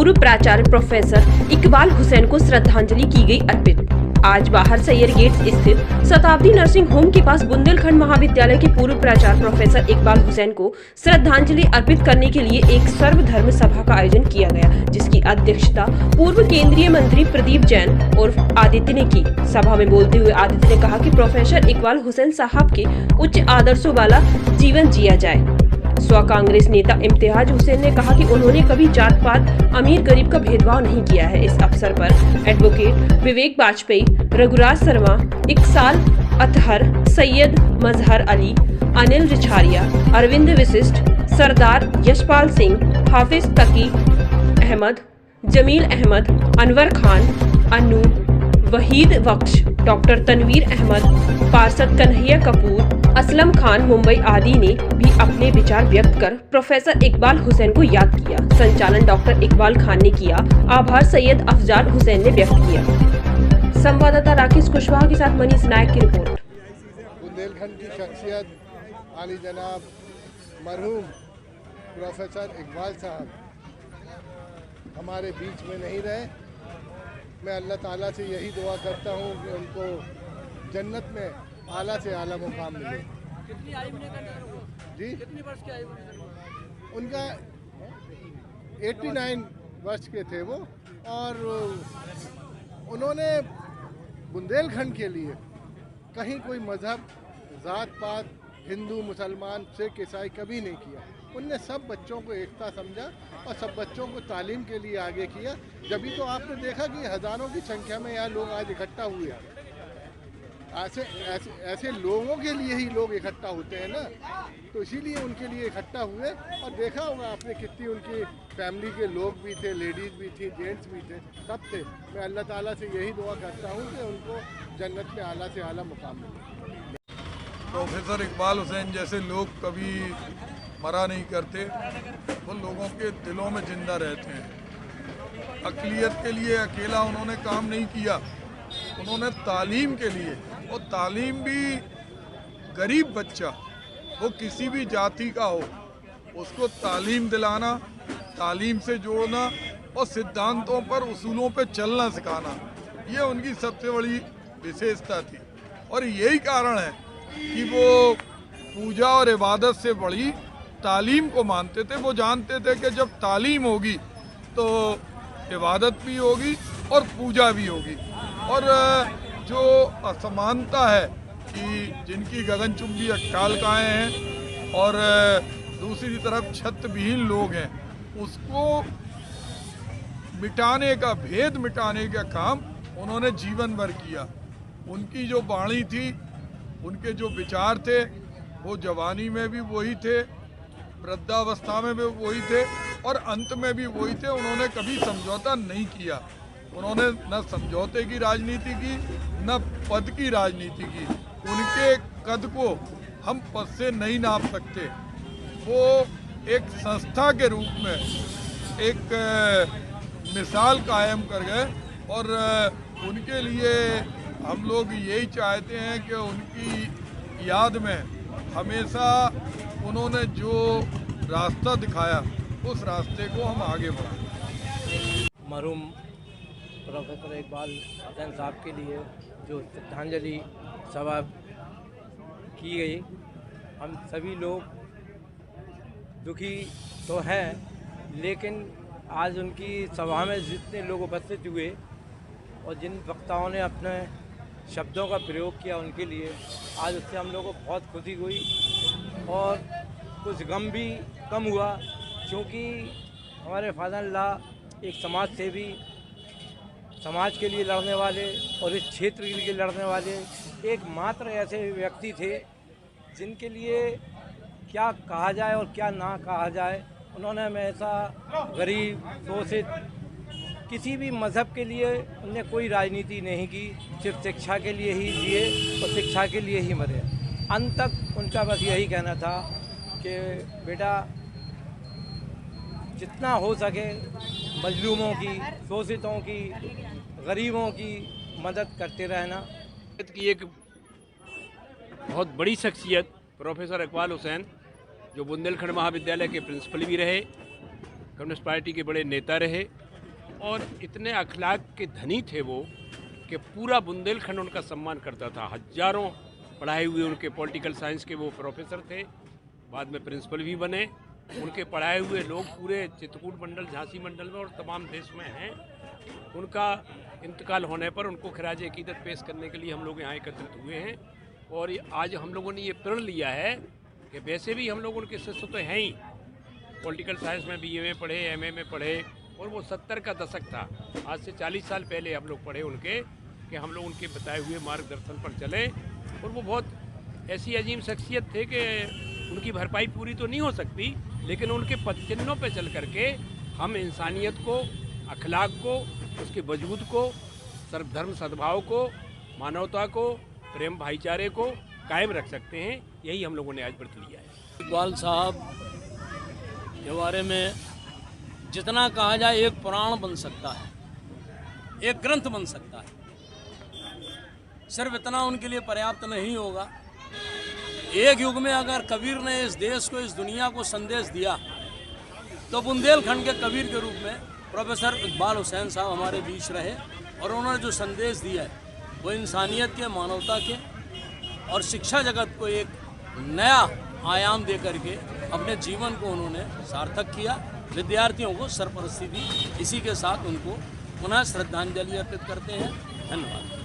पूर्व प्राचार्य प्रोफेसर इकबाल हुसैन को श्रद्धांजलि की गई अर्पित। आज बाहर सैयर गेट स्थित शताब्दी नर्सिंग होम के पास बुंदेलखंड महाविद्यालय के पूर्व प्राचार्य प्रोफेसर इकबाल हुसैन को श्रद्धांजलि अर्पित करने के लिए एक सर्वधर्म सभा का आयोजन किया गया, जिसकी अध्यक्षता पूर्व केंद्रीय मंत्री प्रदीप जैन और आदित्य ने की। सभा में बोलते हुए आदित्य ने कहा कि प्रोफेसर इकबाल हुसैन साहब के उच्च आदर्शों वाला जीवन जिया जाए। कांग्रेस नेता इम्तियाज हुसैन ने कहा कि उन्होंने कभी जात पात अमीर गरीब का भेदभाव नहीं किया है। इस अवसर पर एडवोकेट विवेक वाजपेयी, रघुराज शर्मा, इकसाल अतहर, सैयद मजहर अली, अनिल रिछारिया, अरविंद विशिष्ट, सरदार यशपाल सिंह, हाफिज तकी अहमद, जमील अहमद, अनवर खान, अनु, वहीद बख्श, डॉक्टर तनवीर अहमद, पार्षद कन्हैया कपूर, असलम खान मुंबई आदि ने भी अपने विचार व्यक्त कर प्रोफेसर इकबाल हुसैन को याद किया। संचालन डॉक्टर इकबाल खान ने किया, आभार सैयद अफजाल हुसैन ने व्यक्त किया। संवाददाता राकेश कुशवाहा के साथ मनीष नायक की रिपोर्ट। बुंदेलखंड की शख्सियत आली जनाब मरहूम प्रोफेसर इकबाल साहब हमारे बीच में नहीं रहे। मैं अल्लाह ताला से यही दुआ करता हूँ कि उनको जन्नत में आला से आला मुकाम मिले। कितनी आयु में जी कितनी वर्ष की आयु में? उनका 89 वर्ष के थे वो, और उन्होंने बुंदेलखंड के लिए कहीं कोई मज़हब, ज़ात पात, हिंदू मुसलमान सिख ईसाई कभी नहीं किया। उनने सब बच्चों को एकता समझा और सब बच्चों को तालीम के लिए आगे किया। जब तो आपने देखा कि हज़ारों की संख्या में यहाँ लोग आज इकट्ठा हुए हैं। ऐसे लोगों के लिए ही लोग इकट्ठा होते हैं ना, तो इसीलिए उनके लिए इकट्ठा हुए। और देखा होगा आपने कितनी उनकी फैमिली के लोग भी थे, लेडीज़ भी थी, जेंट्स भी थे, सब थे। मैं अल्लाह ताला से यही दुआ करता हूँ कि उनको जन्नत में आला से आला मुकाम मिले। प्रोफेसर इकबाल हुसैन जैसे लोग कभी मरा नहीं करते, वो लोगों के दिलों में जिंदा रहते हैं। अक़लियत के लिए अकेला उन्होंने काम नहीं किया, उन्होंने तालीम के लिए, और तालीम भी गरीब बच्चा वो किसी भी जाति का हो उसको तालीम दिलाना, तालीम से जोड़ना और सिद्धांतों पर, उसूलों पर चलना सिखाना, ये उनकी सबसे बड़ी विशेषता थी। और यही कारण है कि वो पूजा और इबादत से बड़ी तालीम को मानते थे। वो जानते थे कि जब तालीम होगी तो इबादत भी होगी और पूजा भी होगी। और जो असमानता है कि जिनकी गगनचुंबी अट्टालिकाएँ हैं और दूसरी तरफ छत्रविहीन लोग हैं, उसको मिटाने का, भेद मिटाने का काम उन्होंने जीवन भर किया। उनकी जो वाणी थी, उनके जो विचार थे, वो जवानी में भी वही थे, वृद्धावस्था में भी वही थे और अंत में भी वही थे। उन्होंने कभी समझौता नहीं किया। उन्होंने न समझौते की राजनीति की, न पद की राजनीति की। उनके कद को हम पद से नहीं नाप सकते। वो एक संस्था के रूप में एक मिसाल कायम कर गए, और उनके लिए हम लोग यही चाहते हैं कि उनकी याद में हमेशा उन्होंने जो रास्ता दिखाया उस रास्ते को हम आगे बढ़ाएं। मरहूम प्रोफेसर इकबाल हुसैन साहब के लिए जो श्रद्धांजलि सभा की गई, हम सभी लोग दुखी तो हैं, लेकिन आज उनकी सभा में जितने लोग उपस्थित हुए और जिन वक्ताओं ने अपने शब्दों का प्रयोग किया, उनके लिए आज उससे हम लोगों को बहुत खुशी हुई और कुछ गम भी कम हुआ, क्योंकि हमारे फादर-इन-लॉ एक समाज सेवी, समाज के लिए लड़ने वाले और इस क्षेत्र के लिए लड़ने वाले एकमात्र ऐसे व्यक्ति थे जिनके लिए क्या कहा जाए और क्या ना कहा जाए। उन्होंने हमेशा गरीब, शोषित, किसी भी मज़हब के लिए उन्होंने कोई राजनीति नहीं की, सिर्फ शिक्षा के लिए ही जिए और शिक्षा के लिए ही मरे। अंत तक उनका बस यही कहना था कि बेटा जितना हो सके मजलूमों की, शोषितों की, गरीबों की मदद करते रहना। की एक बहुत बड़ी शख्सियत प्रोफेसर इकबाल हुसैन, जो बुंदेलखंड महाविद्यालय के प्रिंसिपल भी रहे, कम्युनिस्ट पार्टी के बड़े नेता रहे और इतने अखलाक के धनी थे वो कि पूरा बुंदेलखंड उनका सम्मान करता था। हजारों पढ़ाए हुए उनके पॉलिटिकल साइंस के वो प्रोफेसर थे, बाद में प्रिंसिपल भी बने। उनके पढ़ाए हुए लोग पूरे चित्रकूट मंडल, झांसी मंडल में और तमाम देश में हैं। उनका इंतकाल होने पर उनको खराज अकीदत पेश करने के लिए हम लोग यहाँ एकत्रित हुए हैं। और आज हम लोगों ने ये प्रण लिया है कि वैसे भी हम लोग उनके शिष्य तो हैं ही, पॉलिटिकल साइंस में BA में पढ़े, MA में पढ़े, और वो 70 का दशक था, आज से 40 साल पहले हम लोग पढ़े उनके, कि हम लोग उनके बताए हुए मार्गदर्शन पर चले। और वो बहुत ऐसी अजीम शख्सियत थे कि उनकी भरपाई पूरी तो नहीं हो सकती, लेकिन उनके पदचिन्हों पर चल करके हम इंसानियत को, अखलाक को, उसके वजूद को, सर्वधर्म सद्भाव को, मानवता को, प्रेम भाईचारे को कायम रख सकते हैं। यही हम लोगों ने आज व्रत लिया है। इकबाल साहब के बारे में जितना कहा जाए एक पुराण बन सकता है, एक ग्रंथ बन सकता है। सिर्फ इतना उनके लिए पर्याप्त नहीं होगा। एक युग में अगर कबीर ने इस देश को, इस दुनिया को संदेश दिया, तो बुंदेलखंड के कबीर के रूप में प्रोफेसर इकबाल हुसैन साहब हमारे बीच रहे। और उन्होंने जो संदेश दिया है वो इंसानियत के, मानवता के और शिक्षा जगत को एक नया आयाम दे करके अपने जीवन को उन्होंने सार्थक किया। विद्यार्थियों को सरपरस्ती दी। इसी के साथ उनको पुनः श्रद्धांजलि अर्पित करते हैं। धन्यवाद।